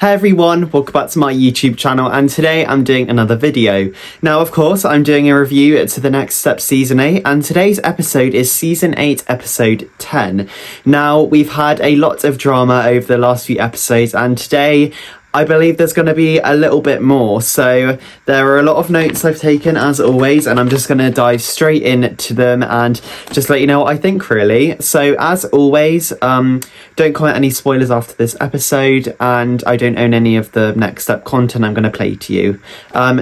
Hey everyone, welcome back to my YouTube channel, and today I'm doing another video. Now of course I'm doing a review to the Next Step Season 8, and today's episode is Season 8 Episode 10. Now we've had a lot of drama over the last few episodes, and today I believe there's going to be a little bit more. So there are a lot of notes I've taken as always, and I'm just going to dive straight into them and just let you know what I think really. So as always, don't comment any spoilers after this episode, and I don't own any of the Next Step content I'm going to play to you.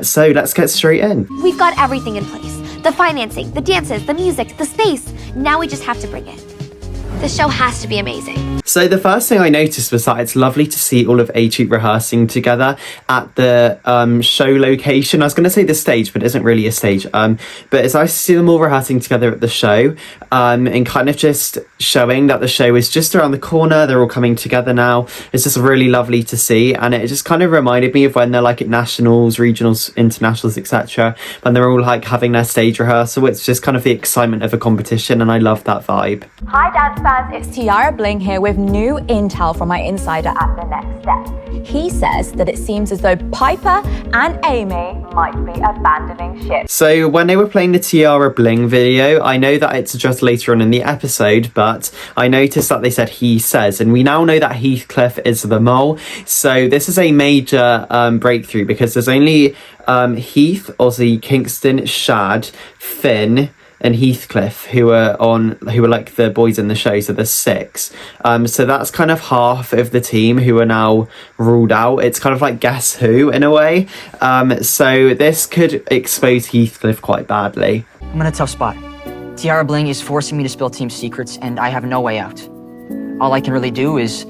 So let's get straight in. We've got everything in place. The financing, the dances, the music, the space. Now we just have to bring it. The show has to be amazing. So the first thing I noticed was that it's lovely to see all of A-Troop rehearsing together at the show location. I was going to say the stage, but it isn't really a stage. But it's nice to see them all rehearsing together at the show, and kind of just showing that the show is just around the corner. They're all coming together now. It's just really lovely to see, and it just kind of reminded me of when they're like at nationals, regionals, internationals, etc. When they're all like having their stage rehearsal. It's just kind of the excitement of a competition, and I love that vibe. Hi dance fans, it's Tiara Bling here with new intel from my insider at The Next Step. He says that it seems as though Piper and Amy might be abandoning ship. So when they were playing the Tiara Bling video, I know that it's just later on in the episode, but I noticed that they said he says, and we now know that Heathcliff is the mole. So this is a major breakthrough, because there's only Heath, Ozzy, Kingston, Shad, Finn, and Heathcliff who are like the boys in the show. So there's 6. So that's kind of half of the team who are now ruled out. It's kind of like Guess Who in a way. So this could expose Heathcliff quite badly. I'm in a tough spot. Tiara Bling is forcing me to spill team secrets, and I have no way out. All I can really do is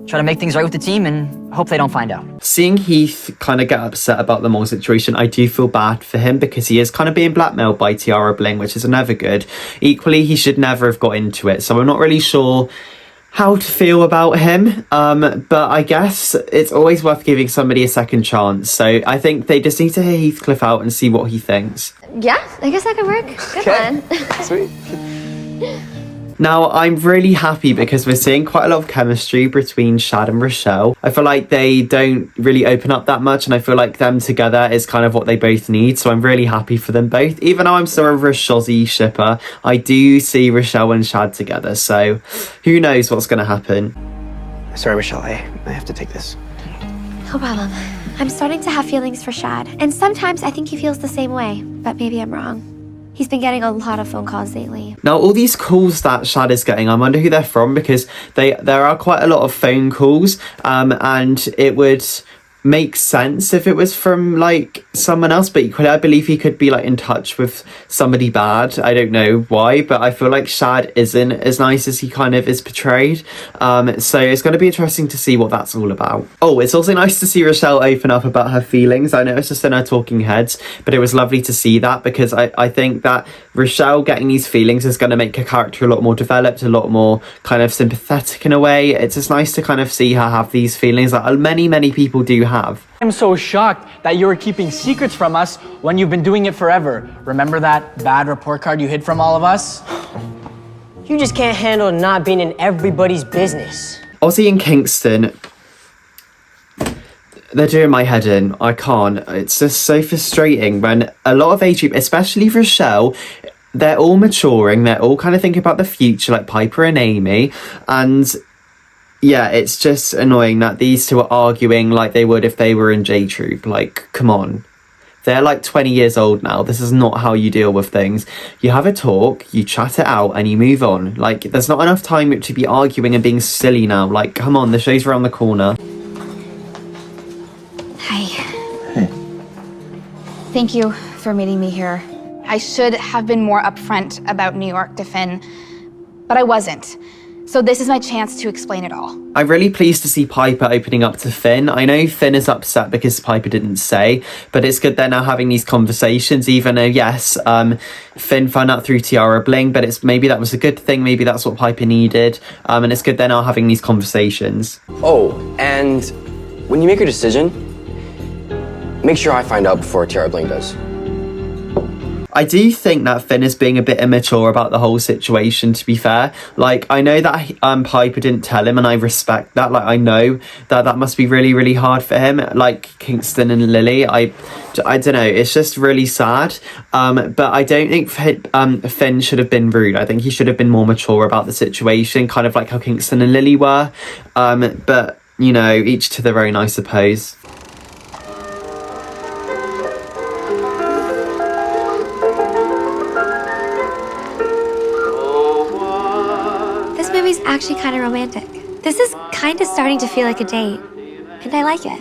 try to make things right with the team and hope they don't find out. Seeing Heath kind of get upset about the mole situation, I do feel bad for him, because he is kind of being blackmailed by Tiara Bling, which is never good. Equally, he should never have got into it, so I'm not really sure how to feel about him, but I guess it's always worth giving somebody a second chance. So I think they just need to hear Heathcliff out and see what he thinks. Yeah, I guess that could work. Good one. Sweet. Now, I'm really happy because we're seeing quite a lot of chemistry between Shad and Rochelle. I feel like they don't really open up that much, and I feel like them together is kind of what they both need. So I'm really happy for them both. Even though I'm still a Rochelle shipper, I do see Rochelle and Shad together. So who knows what's going to happen. Sorry, Rochelle, I have to take this. No problem. I'm starting to have feelings for Shad, and sometimes I think he feels the same way, but maybe I'm wrong. He's been getting a lot of phone calls lately. Now, all these calls that Shad is getting, I wonder who they're from, because there are quite a lot of phone calls, and it would make sense if it was from like someone else, but equally I believe he could be like in touch with somebody bad. I don't know why, but I feel like Shad isn't as nice as he kind of is portrayed. So it's going to be interesting to see what that's all about. Oh, it's also nice to see Rochelle open up about her feelings. I know it's just in her talking heads, but it was lovely to see that, because I think that Rochelle getting these feelings is going to make her character a lot more developed, a lot more kind of sympathetic in a way. It's just nice to kind of see her have these feelings that many people do have. I'm so shocked that you were keeping secrets from us when you've been doing it forever. Remember that bad report card you hid from all of us? You just can't handle not being in everybody's business. Ozzy and Kingston, they're doing my head in. I can't. It's just so frustrating when a lot of A-Troop, especially Rochelle, they're all maturing. They're all kind of thinking about the future, like Piper and Amy, and yeah, it's just annoying that these two are arguing like they would if they were in J-Troop. Like, come on. They're like 20 years old now. This is not how you deal with things. You have a talk, you chat it out, and you move on. Like, there's not enough time to be arguing and being silly now. Like, come on, the show's around the corner. Hi. Hey. Thank you for meeting me here. I should have been more upfront about New York to Finn, but I wasn't. So this is my chance to explain it all. I'm really pleased to see Piper opening up to Finn. I know Finn is upset because Piper didn't say, but it's good they're now having these conversations, even though, yes, Finn found out through Tiara Bling, but maybe that was a good thing. Maybe that's what Piper needed. And it's good they're now having these conversations. Oh, and when you make your decision, make sure I find out before Tiara Bling does. I do think that Finn is being a bit immature about the whole situation, to be fair. Like, I know that Piper didn't tell him, and I respect that. Like, I know that must be really, really hard for him. Like, Kingston and Lily, I don't know, it's just really sad. But I don't think Finn should have been rude. I think he should have been more mature about the situation, kind of like how Kingston and Lily were. But, you know, each to their own, I suppose. This movie's actually kind of romantic. This is kind of starting to feel like a date, and I like it.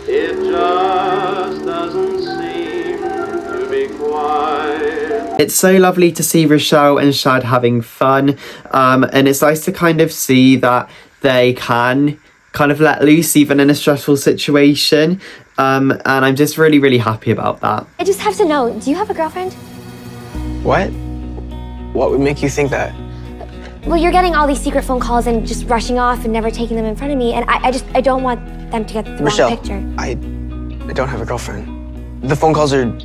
It just doesn't seem to be quiet. It's so lovely to see Rochelle and Shad having fun, and it's nice to kind of see that they can kind of let loose even in a stressful situation, and I'm just really, really happy about that. I just have to know, do you have a girlfriend? What? What would make you think that? Well, you're getting all these secret phone calls and just rushing off and never taking them in front of me, and I don't want them to get the Rochelle, wrong picture. I don't have a girlfriend. The phone calls are...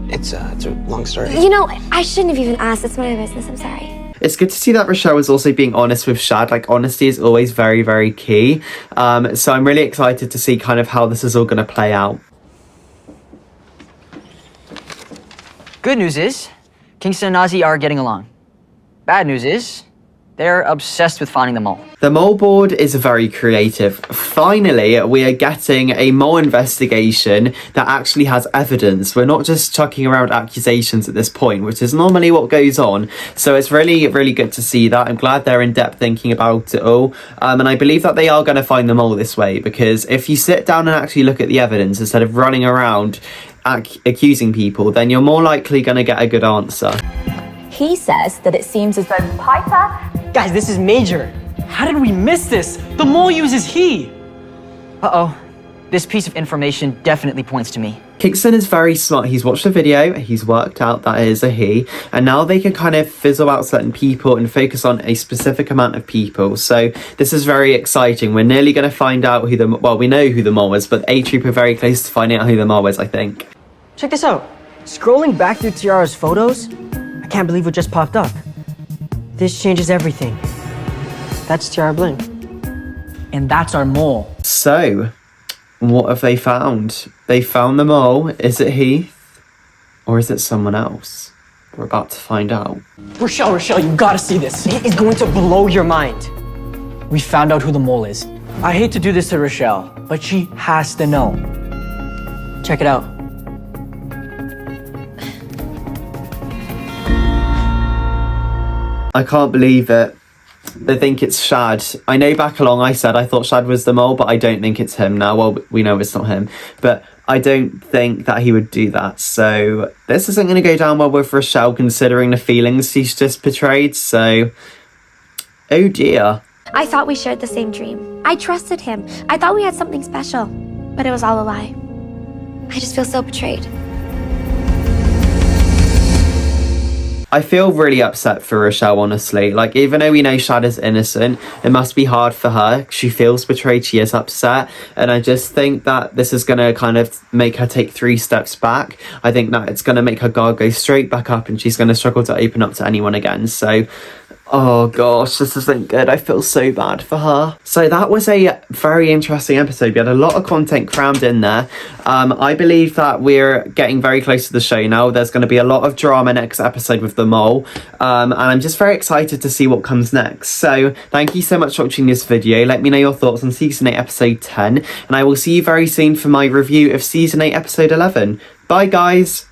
It's a long story. You know, I shouldn't have even asked. It's my business. I'm sorry. It's good to see that Rochelle is also being honest with Shad. Like, honesty is always very, very key. So I'm really excited to see kind of how this is all going to play out. Good news is, Kingston and Ozzy are getting along. Bad news is, they're obsessed with finding the mole. The mole board is very creative. Finally, we are getting a mole investigation that actually has evidence. We're not just chucking around accusations at this point, which is normally what goes on. So it's really, really good to see that. I'm glad they're in depth thinking about it all. And I believe that they are going to find the mole this way, because if you sit down and actually look at the evidence instead of running around accusing people, then you're more likely going to get a good answer. He says that it seems as though Piper... Guys, this is major. How did we miss this? The mole uses he. Uh-oh. This piece of information definitely points to me. Kingston is very smart. He's watched the video, he's worked out that it is a he, and now they can kind of fizzle out certain people and focus on a specific amount of people. So this is very exciting. We're nearly going to find out who we know who the mole is, but A-Troop are very close to finding out who the mole is, I think. Check this out. Scrolling back through Tiara's photos, I can't believe what just popped up. This changes everything. That's Tiara Bling. And that's our mole. So, what have they found? They found the mole. Is it Heath? Or is it someone else? We're about to find out. Rochelle, you gotta see this. It is going to blow your mind. We found out who the mole is. I hate to do this to Rochelle, but she has to know. Check it out. I can't believe it. They think it's Shad. I know back along I said I thought Shad was the mole, but I don't think it's him now. Well, we know it's not him. But I don't think that he would do that. So this isn't going to go down well with Rochelle, considering the feelings she's just portrayed. So, oh dear. I thought we shared the same dream. I trusted him. I thought we had something special, but it was all a lie. I just feel so betrayed. I feel really upset for Rochelle, honestly. Like, even though we know Shad is innocent, it must be hard for her. She feels betrayed, she is upset, and I just think that this is going to kind of make her take 3 steps back. I think that it's going to make her guard go straight back up, and she's going to struggle to open up to anyone again. So, oh gosh, this isn't good. I feel so bad for her. So that was a very interesting episode. We had a lot of content crammed in there. I believe that we're getting very close to the show now. There's going to be a lot of drama next episode with the mole. And I'm just very excited to see what comes next. So thank you so much for watching this video. Let me know your thoughts on Season 8 Episode 10. And I will see you very soon for my review of Season 8 Episode 11. Bye, guys.